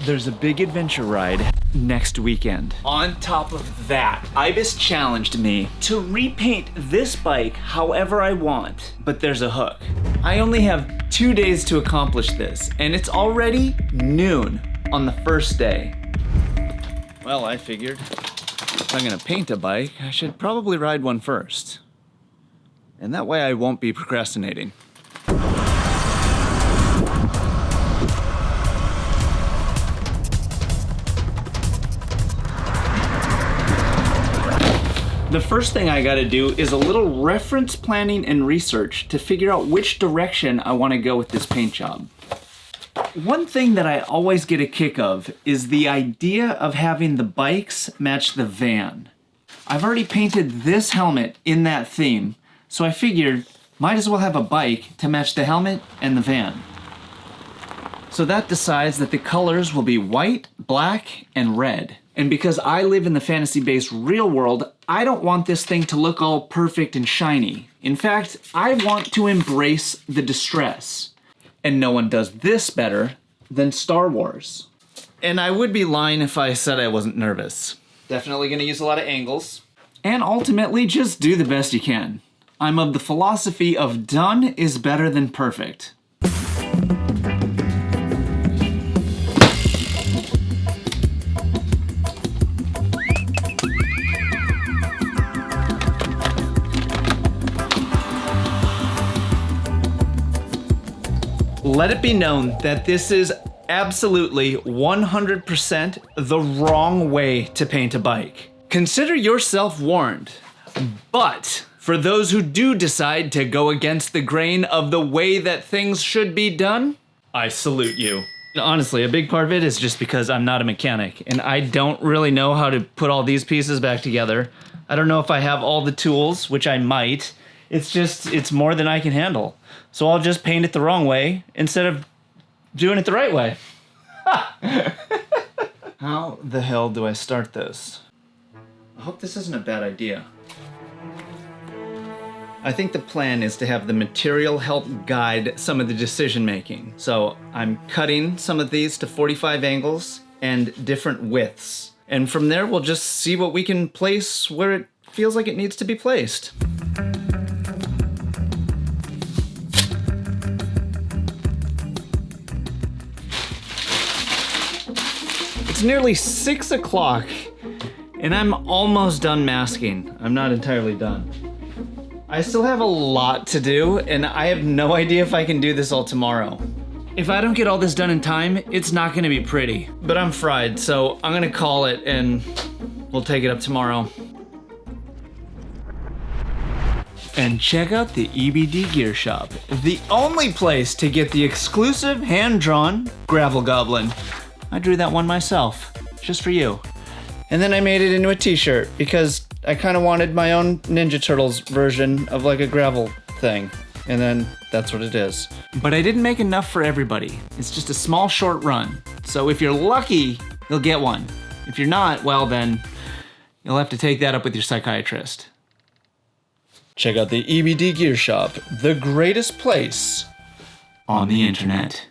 There's a big adventure ride next weekend. On top of that, Ibis challenged me to repaint this bike however I want, but there's a hook. I only have 2 days to accomplish this, and it's already noon on the first day. Well, I figured if I'm gonna paint a bike, I should probably ride one first. And that way I won't be procrastinating. The first thing I gotta do is a little reference planning and research to figure out which direction I wanna go with this paint job. One thing that I always get a kick of is the idea of having the bikes match the van. I've already painted this helmet in that theme, so I figured might as well have a bike to match the helmet and the van. So that decides that the colors will be white, black, and red. And because I live in the fantasy-based real world, I don't want this thing to look all perfect and shiny. In fact, I want to embrace the distress. And no one does this better than Star Wars. And I would be lying if I said I wasn't nervous. Definitely gonna use a lot of angles. And ultimately, just do the best you can. I'm of the philosophy of done is better than perfect. Let it be known that this is absolutely 100% the wrong way to paint a bike. Consider yourself warned. But for those who do decide to go against the grain of the way that things should be done, I salute you. Honestly, a big part of it is just because I'm not a mechanic and I don't really know how to put all these pieces back together. I don't know if I have all the tools, which I might. It's more than I can handle. So I'll just paint it the wrong way instead of doing it the right way. How the hell do I start this? I hope this isn't a bad idea. I think the plan is to have the material help guide some of the decision making. So I'm cutting some of these to 45 angles and different widths. And from there, we'll just see what we can place where it feels like it needs to be placed. It's nearly 6 o'clock and I'm almost done masking. I'm not entirely done. I still have a lot to do and I have no idea if I can do this all tomorrow. If I don't get all this done in time, it's not gonna be pretty. But I'm fried, so I'm gonna call it and we'll take it up tomorrow. And check out the EBD Gear Shop, the only place to get the exclusive hand-drawn Gravel Goblin. I drew that one myself, just for you. And then I made it into a t-shirt because I kind of wanted my own Ninja Turtles version of like a gravel thing. And then that's what it is. But I didn't make enough for everybody. It's just a small short run. So if you're lucky, you'll get one. If you're not, well then, you'll have to take that up with your psychiatrist. Check out the EBD Gear Shop, the greatest place on the internet.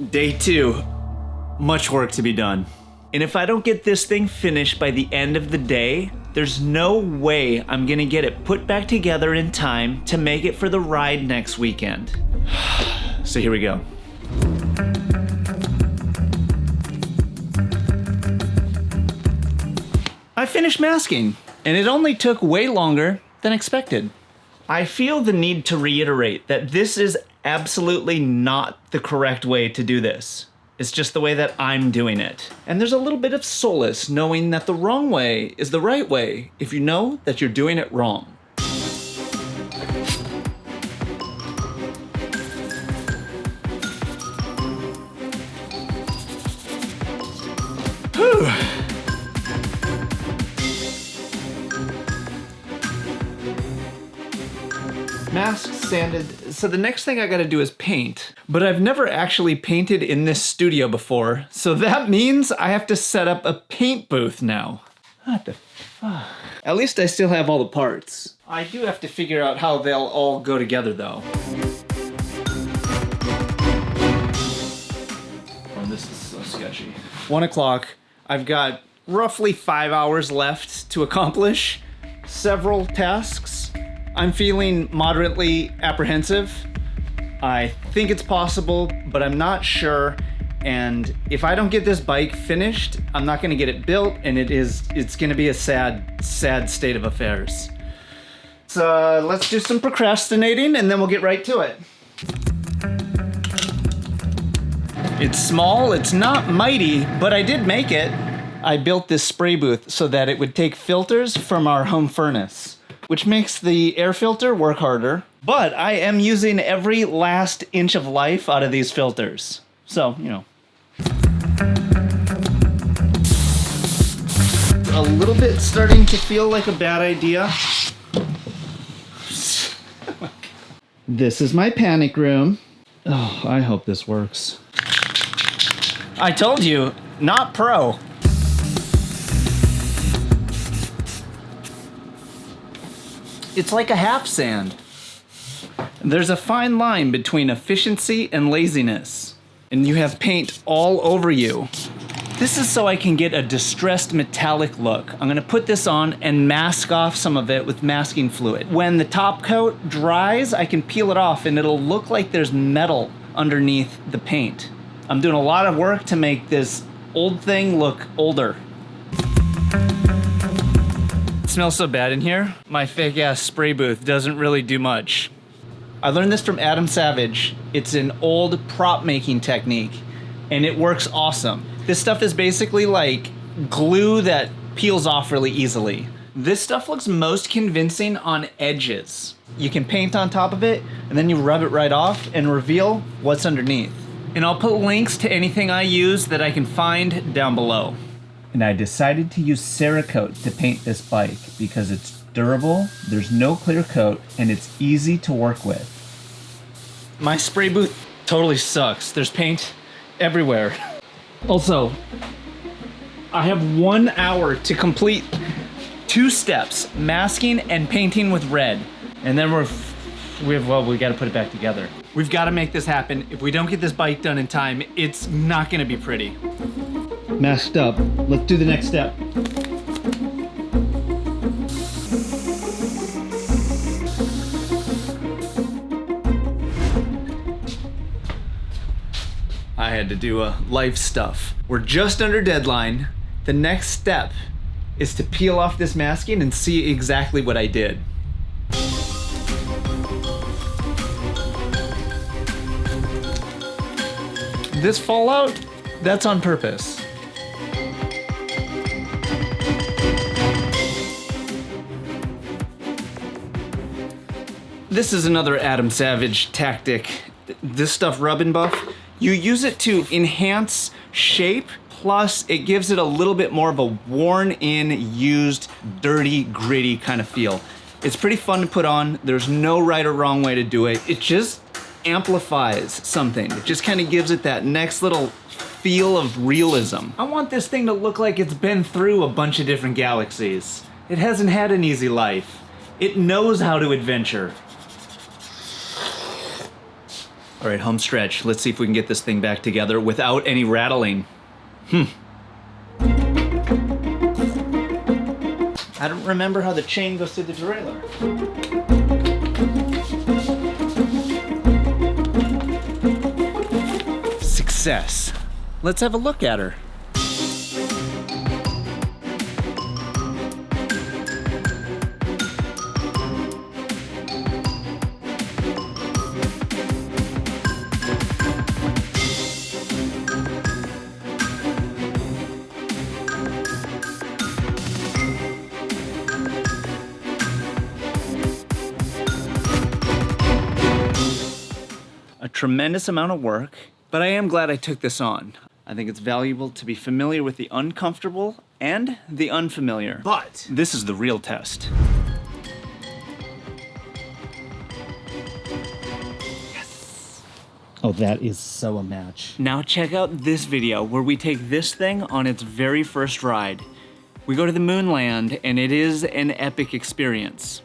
Day 2, much work to be done. And if I don't get this thing finished by the end of the day, there's no way I'm gonna get it put back together in time to make it for the ride next weekend. So here we go. I finished masking, and it only took way longer than expected. I feel the need to reiterate that this is absolutely not the correct way to do this. It's just the way that I'm doing it. And there's a little bit of solace knowing that the wrong way is the right way if you know that you're doing it wrong. Whew. Masked, sanded. So the next thing I gotta do is paint. But I've never actually painted in this studio before, so that means I have to set up a paint booth now. What the fuck? At least I still have all the parts. I do have to figure out how they'll all go together though. sketchy. 1 o'clock. I've got roughly 5 hours left to accomplish several tasks. I'm feeling moderately apprehensive. I think it's possible, but I'm not sure. And if I don't get this bike finished, I'm not gonna get it built, and it's gonna be a sad, sad state of affairs. So let's do some procrastinating and then we'll get right to it. It's small, it's not mighty, but I did make it. I built this spray booth so that it would take filters from our home furnace, which makes the air filter work harder. But I am using every last inch of life out of these filters. So, you know. A little bit starting to feel like a bad idea. This is my panic room. Oh, I hope this works. I told you, not pro. It's like a half sand. There's a fine line between efficiency and laziness, and you have paint all over you. This is so I can get a distressed metallic look. I'm gonna put this on and mask off some of it with masking fluid. When the top coat dries, I can peel it off and it'll look like there's metal underneath the paint. I'm doing a lot of work to make this old thing look older. It smells so bad in here. My fake ass spray booth doesn't really do much. I learned this from Adam Savage. It's an old prop making technique and it works awesome. This stuff is basically like glue that peels off really easily. This stuff looks most convincing on edges. You can paint on top of it and then you rub it right off and reveal what's underneath. And I'll put links to anything I use that I can find down below. And I decided to use Cerakote to paint this bike because it's durable, there's no clear coat, and it's easy to work with. My spray booth totally sucks. There's paint everywhere. Also, I have 1 hour to complete 2 steps, masking and painting with red. And then we gotta put it back together. We've gotta make this happen. If we don't get this bike done in time, it's not gonna be pretty. Masked up, let's do the next step. I had to do life stuff. We're just under deadline. The next step is to peel off this masking and see exactly what I did. This fallout, that's on purpose. This is another Adam Savage tactic. This stuff, Rub and Buff, you use it to enhance shape, plus it gives it a little bit more of a worn-in, used, dirty, gritty kind of feel. It's pretty fun to put on. There's no right or wrong way to do it. It just amplifies something. It just kind of gives it that next little feel of realism. I want this thing to look like it's been through a bunch of different galaxies. It hasn't had an easy life. It knows how to adventure. All right, home stretch. Let's see if we can get this thing back together without any rattling. I don't remember how the chain goes through the derailleur. Success. Let's have a look at her. A tremendous amount of work, but I am glad I took this on. I think it's valuable to be familiar with the uncomfortable and the unfamiliar. But this is the real test. Yes! Oh, that is so a match. Now check out this video where we take this thing on its very first ride. We go to the moon land and it is an epic experience.